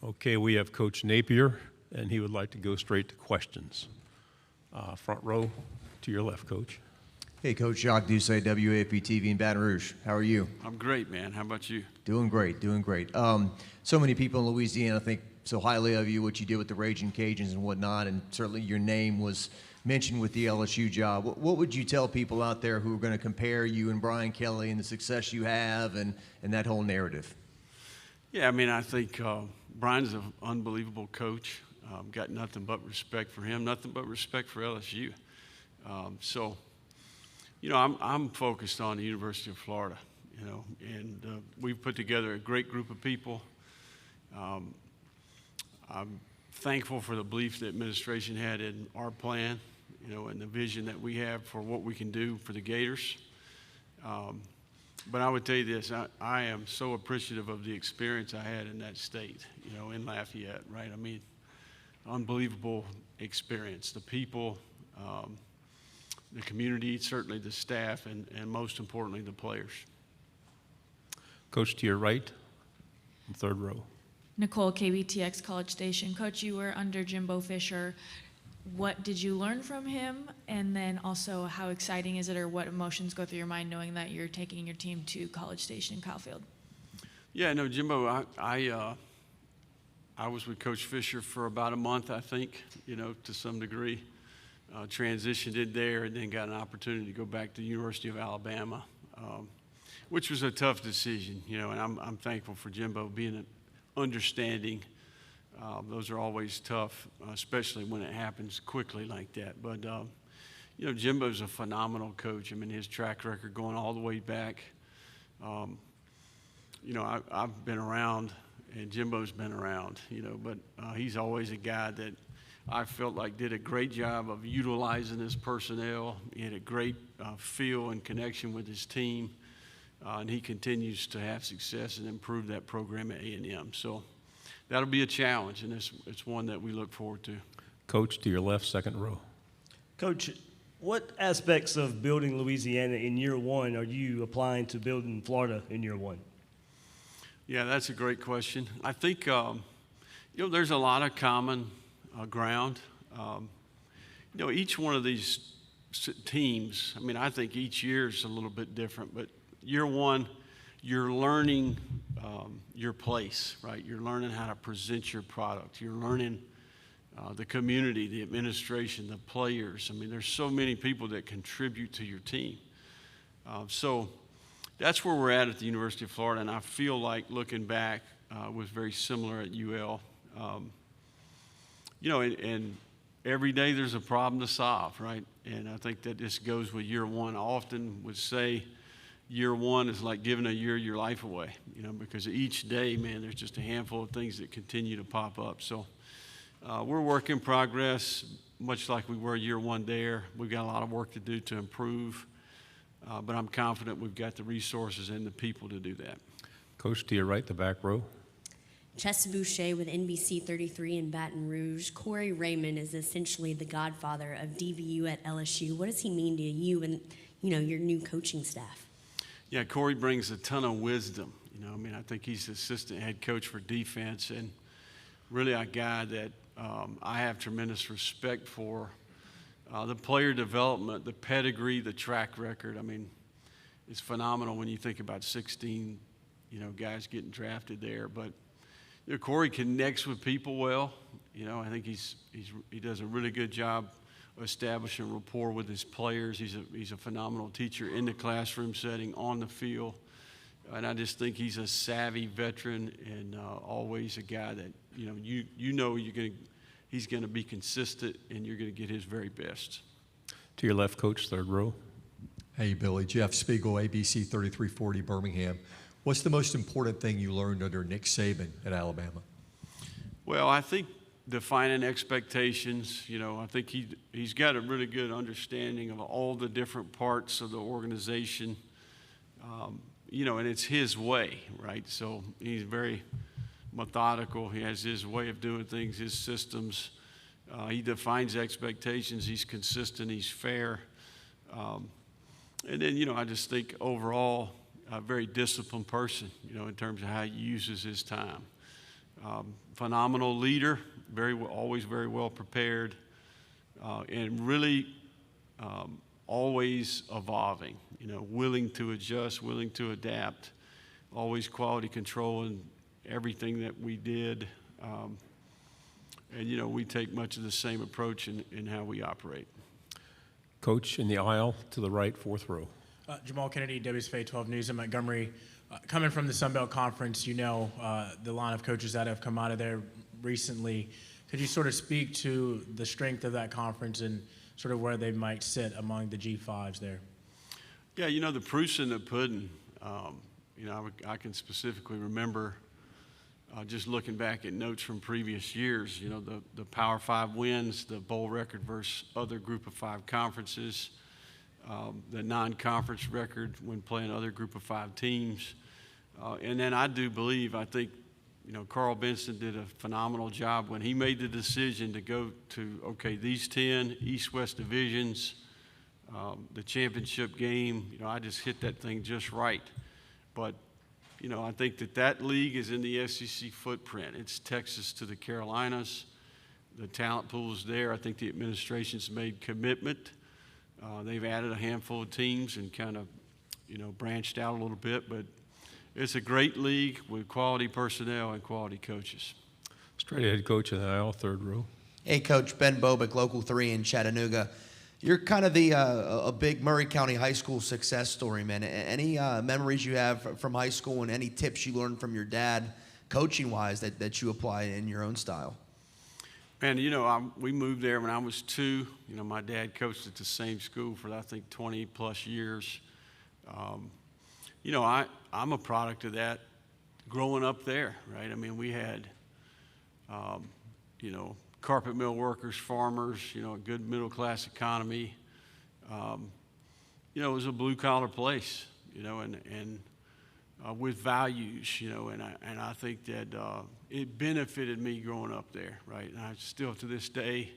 Okay, we have Coach Napier, and he would like to go straight to questions. Front row to your left, Coach. Hey, Coach Jacques Doucet, WAP-TV in Baton Rouge. How are you? I'm great, man. How about you? Doing great, doing great. So many people in Louisiana think so highly of you, what you did with the Raging Cajuns and whatnot, and certainly your name was mentioned with the LSU job. What would you tell people out there who are going to compare you and Brian Kelly and the success you have and that whole narrative? Yeah, I mean, I think Brian's an unbelievable coach. Got nothing but respect for him, nothing but respect for LSU. So, you know, I'm focused on the University of Florida, you know, and we've put together a great group of people. I'm thankful for the belief the administration had in our plan, you know, and the vision that we have for what we can do for the Gators. But I would tell you this, I am so appreciative of the experience I had in that state, you know, in Lafayette, right? I mean, unbelievable experience. The people, the community, certainly the staff, and most importantly, the players. Coach, to your right, third row. Nicole, KBTX College Station. Coach, you were under Jimbo Fisher. What did you learn from him? And then also, how exciting is it, or what emotions go through your mind knowing that you're taking your team to College Station in Kyle-Field? Yeah, no, Jimbo, I was with Coach Fisher for about a month, I think, you know, to some degree. Transitioned in there and then got an opportunity to go back to the University of Alabama, which was a tough decision, you know, and I'm thankful for Jimbo being understanding. Those are always tough, especially when it happens quickly like that. But, you know, Jimbo's a phenomenal coach. I mean, his track record going all the way back. You know, I've been around, and Jimbo's been around, you know, but he's always a guy that I felt like did a great job of utilizing his personnel. He had a great feel and connection with his team, and he continues to have success and improve that program at A&M. So that'll be a challenge, and it's one that we look forward to. Coach, to your left, second row. Coach, what aspects of building Louisiana in year one are you applying to building Florida in year one? Yeah, that's a great question. I think, you know, there's a lot of common ground. You know, each one of these teams, I mean, I think each year is a little bit different, but year one, you're learning your place, right? You're learning how to present your product. You're learning the community, the administration, the players. I mean, there's so many people that contribute to your team. So that's where we're at the University of Florida, and I feel like looking back was very similar at UL. You know, and every day there's a problem to solve, right? And I think that this goes with year one. I often would say year one is like giving a year of your life away, you know, because each day, man, there's just a handful of things that continue to pop up. So we're work in progress, much like we were year one there. We've got a lot of work to do to improve, but I'm confident we've got the resources and the people to do that. Coach, to your right, the back row. Chess Boucher with NBC 33 in Baton Rouge. Corey Raymond is essentially the godfather of DBU at LSU. What does he mean to you and, you know, your new coaching staff? Yeah, Corey brings a ton of wisdom. You know, I mean, I think he's the assistant head coach for defense, and really a guy that I have tremendous respect for. The player development, the pedigree, the track record, I mean, it's phenomenal when you think about 16, you know, guys getting drafted there. But you know, Corey connects with people well. You know, I think he does a really good job establishing rapport with his players. He's a phenomenal teacher in the classroom setting, on the field. And I just think he's a savvy veteran and always a guy that, you know he's going to be consistent and you're going to get his very best. To your left, Coach, third row. Hey, Billy. Jeff Spiegel, ABC 3340 Birmingham. What's the most important thing you learned under Nick Saban at Alabama? Well, I think defining expectations. You know, I think he's got a really good understanding of all the different parts of the organization. You know, and it's his way, right? So he's very methodical. He has his way of doing things, his systems. He defines expectations. He's consistent. He's fair. And then, you know, I just think overall, a very disciplined person, you know, in terms of how he uses his time. Phenomenal leader, always very well prepared, and really always evolving, willing to adjust, willing to adapt, always quality control in everything that we did. And, we take much of the same approach in how we operate. Coach in the aisle to the right, fourth row. Jamal Kennedy, WSFA 12 News in Montgomery. Coming from the Sun Belt Conference, the line of coaches that have come out of there recently. Could you sort of speak to the strength of that conference and sort of where they might sit among the G5s there? Yeah, the proof's in the pudding. I can specifically remember just looking back at notes from previous years, the Power 5 wins, the bowl record versus other Group of 5 conferences, the non-conference record when playing other Group of 5 teams. And then I think, Carl Benson did a phenomenal job when he made the decision to go to, these 10 East-West divisions, the championship game. I just hit that thing just right. But, I think that league is in the SEC footprint. It's Texas to the Carolinas. The talent pool is there. I think the administration's made commitment. They've added a handful of teams and kind of, branched out a little bit. But it's a great league with quality personnel and quality coaches. Straight ahead coach in the aisle, third row. Hey, Coach, Ben Bobick, Local 3 in Chattanooga. You're kind of a big Murray County high school success story, man. Any memories you have from high school and any tips you learned from your dad, coaching-wise, that you apply in your own style? Man, we moved there when I was 2. My dad coached at the same school for, I think, 20-plus years. I'm a product of that growing up there, right? I mean, we had, carpet mill workers, farmers, a good middle-class economy. It was a blue-collar place, and with values, and I think that it benefited me growing up there, right? And I still, to this day,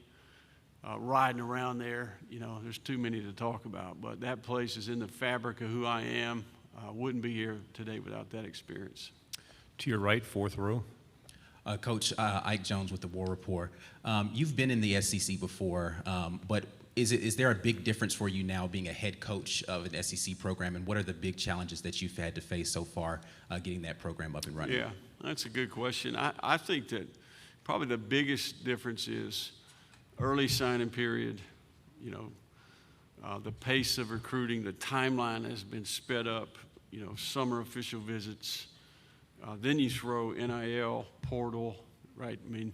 riding around there, there's too many to talk about, but that place is in the fabric of who I am. I wouldn't be here today without that experience. To your right, fourth row. Coach Ike Jones with the War Report. You've been in the SEC before, but is there a big difference for you now being a head coach of an SEC program, and what are the big challenges that you've had to face so far getting that program up and running? Yeah, that's a good question. I think that probably the biggest difference is early signing period, the pace of recruiting, the timeline has been sped up, summer official visits. Then you throw NIL, portal, right? I mean,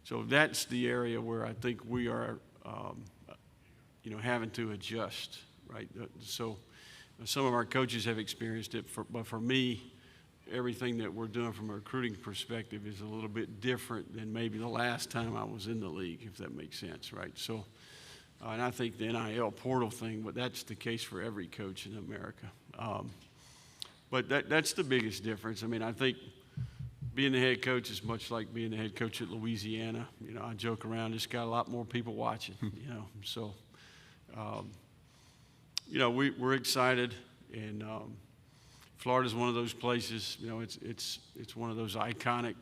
so that's the area where I think we are, having to adjust, right? So some of our coaches have experienced it, but for me, everything that we're doing from a recruiting perspective is a little bit different than maybe the last time I was in the league, if that makes sense, right? So, and I think the NIL portal thing, but that's the case for every coach in America. But that's the biggest difference. I mean, I think being the head coach is much like being the head coach at Louisiana. I joke around, just got a lot more people watching, So, we're excited, and Florida's one of those places, it's one of those iconic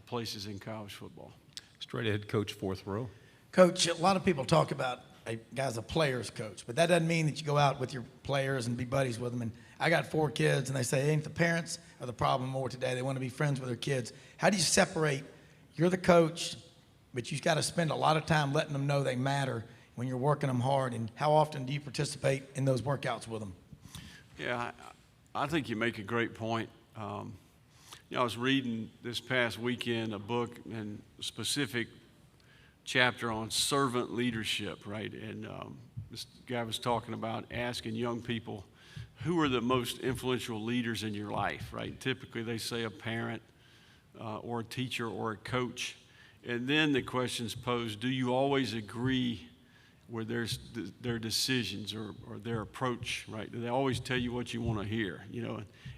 places in college football. Straight ahead coach, fourth row. Coach, a lot of people talk about a guy's a player's coach, but that doesn't mean that you go out with your players and be buddies with them. And I got 4 kids, and they say, ain't the parents are the problem more today. They want to be friends with their kids. How do you separate? You're the coach, but you've got to spend a lot of time letting them know they matter when you're working them hard. And how often do you participate in those workouts with them? Yeah, I think you make a great point. I was reading this past weekend a book and a specific chapter on servant leadership, right? And this guy was talking about asking young people, who are the most influential leaders in your life, right? Typically they say a parent or a teacher or a coach. And then the question's posed, do you always agree with their decisions or their approach, right? Do they always tell you what you want to hear,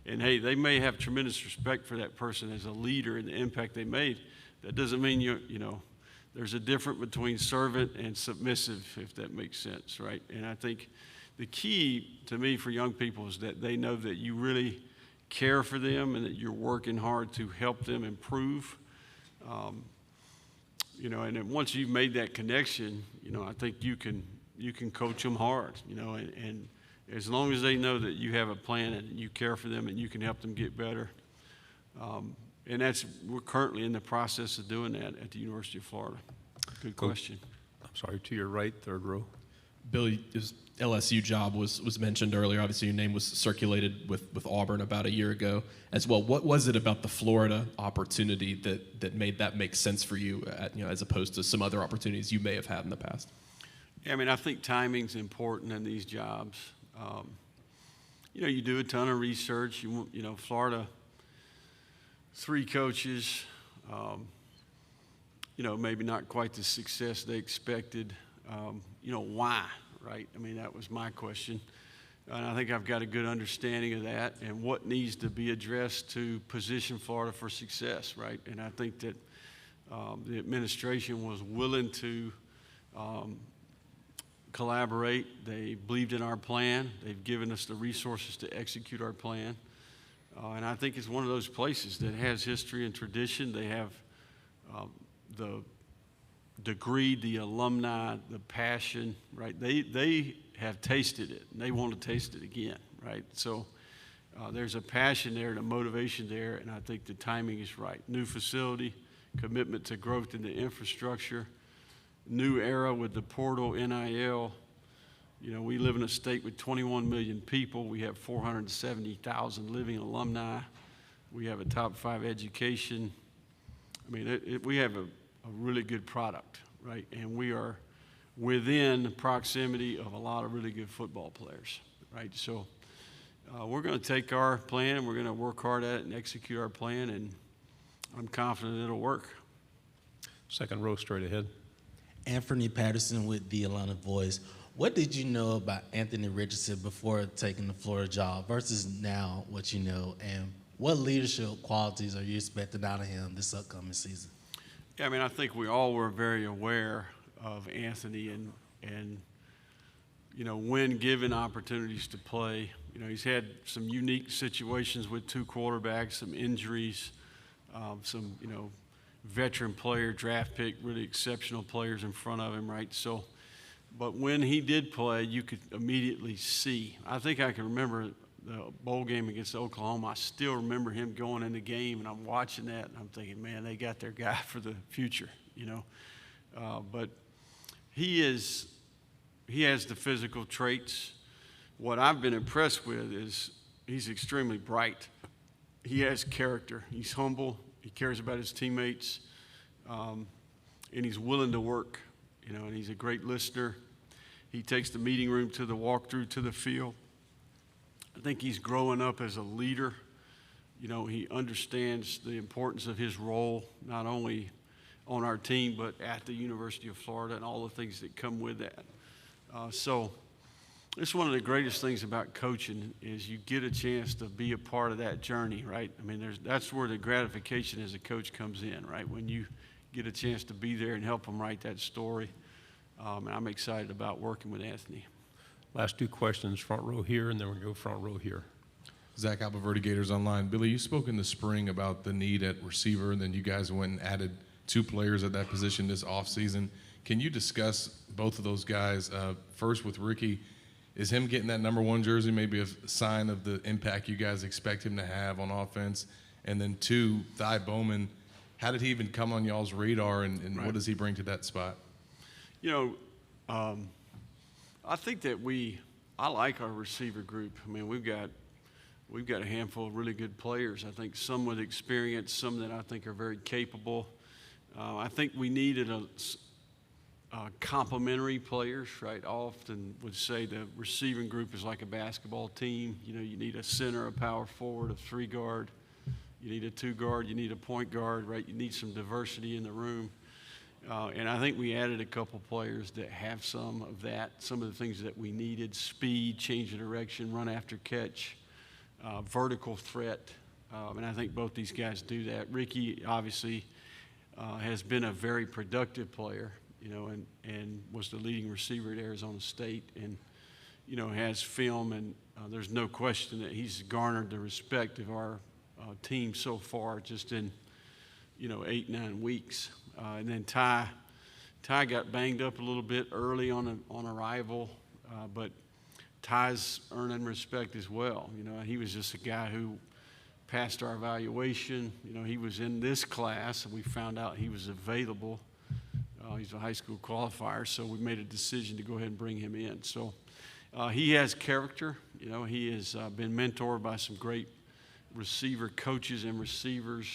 And hey, they may have tremendous respect for that person as a leader and the impact they made. That doesn't mean there's a difference between servant and submissive, if that makes sense, right? And I think the key to me for young people is that they know that you really care for them and that you're working hard to help them improve. You know, and then once you've made that connection, you know, I think you can coach them hard, you know, and as long as they know that you have a plan and you care for them and you can help them get better. And we're currently in the process of doing that at the University of Florida. Good question. I'm sorry, to your right, third row. Billy, his LSU job was mentioned earlier. Obviously, your name was circulated with Auburn about a year ago as well. What was it about the Florida opportunity that made that make sense for you, as opposed to some other opportunities you may have had in the past? Yeah, I mean, I think timing's important in these jobs. You know, you do a ton of research. You know, Florida, 3 coaches, you know, maybe not quite the success they expected. You know, why, right? I mean, that was my question. And I think I've got a good understanding of that and what needs to be addressed to position Florida for success, right? And I think that the administration was willing to collaborate. They believed in our plan. They've given us the resources to execute our plan. And I think it's one of those places that has history and tradition. They have the degree, the alumni, the passion, right? They have tasted it, and they want to taste it again, right? So there's a passion there and a motivation there, and I think the timing is right. New facility, commitment to growth in the infrastructure, new era with the portal, NIL. You know, we live in a state with 21 million people. We have 470,000 living alumni. We have a top 5 education. I mean, we have a really good product, right? And we are within proximity of a lot of really good football players, right? So we're going to take our plan and we're going to work hard at it and execute our plan, and I'm confident it'll work. Second row, straight ahead. Anthony Patterson with the Atlanta Voice. What did you know about Anthony Richardson before taking the Florida job versus now what you know, and what leadership qualities are you expecting out of him this upcoming season? Yeah, I mean, I think we all were very aware of Anthony and you know, when given opportunities to play, you know, he's had some unique situations with 2 quarterbacks, some injuries, some, you know, veteran player, draft pick, really exceptional players in front of him, right? So, but when he did play, you could immediately see. I think I can remember the bowl game against Oklahoma. I still remember him going in the game, and I'm watching that, and I'm thinking, man, they got their guy for the future, you know. But he has the physical traits. What I've been impressed with is he's extremely bright. He has character. He's humble. He cares about his teammates, and he's willing to work, you know, and he's a great listener. He takes the meeting room to the walkthrough to the field. I think he's growing up as a leader. You know, he understands the importance of his role, not only on our team, but at the University of Florida and all the things that come with that. So it's one of the greatest things about coaching is you get a chance to be a part of that journey, right? I mean, that's where the gratification as a coach comes in, right? When you get a chance to be there and help them write that story. And I'm excited about working with Anthony. Last 2 questions, front row here, and then we'll go front row here. Zach Albaverdi, Gators Online. Billy, you spoke in the spring about the need at receiver, and then you guys went and added 2 players at that position this offseason. Can you discuss both of those guys? First with Ricky, is him getting that number 1 jersey maybe a sign of the impact you guys expect him to have on offense? And then 2, Thigh Bowman, how did he even come on y'all's radar, and Right. what does he bring to that spot? You know, I think that I like our receiver group. I mean, we've got a handful of really good players. I think some with experience, some that I think are very capable. I think we needed complementary players, right? I often would say the receiving group is like a basketball team. You know, you need a center, a power forward, a 3-guard. You need a 2-guard. You need a point guard, right? You need some diversity in the room. And I think we added a couple players that have some of that, some of the things that we needed: speed, change of direction, run after catch, vertical threat. And I think both these guys do that. Ricky obviously has been a very productive player, you know, and was the leading receiver at Arizona State, and, you know, has film, and there's no question that he's garnered the respect of our team so far, just in 8, 9 weeks. And then Ty got banged up a little bit early on arrival, but Ty's earning respect as well. He was just a guy who passed our evaluation. He was in this class, and we found out he was available. He's a high school qualifier, so we made a decision to go ahead and bring him in. So he has character. He has been mentored by some great receiver coaches and receivers.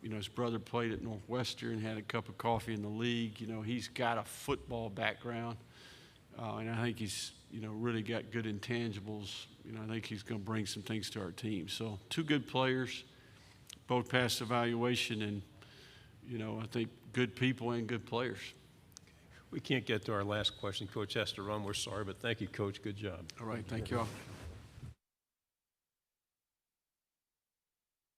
His brother played at Northwestern, had a cup of coffee in the league. He's got a football background, and I think he's, really got good intangibles. I think he's going to bring some things to our team. So 2 good players, both passed evaluation, and, I think good people and good players. We can't get to our last question. Coach has to run. We're sorry, but thank you, Coach. Good job. All right, thank you all.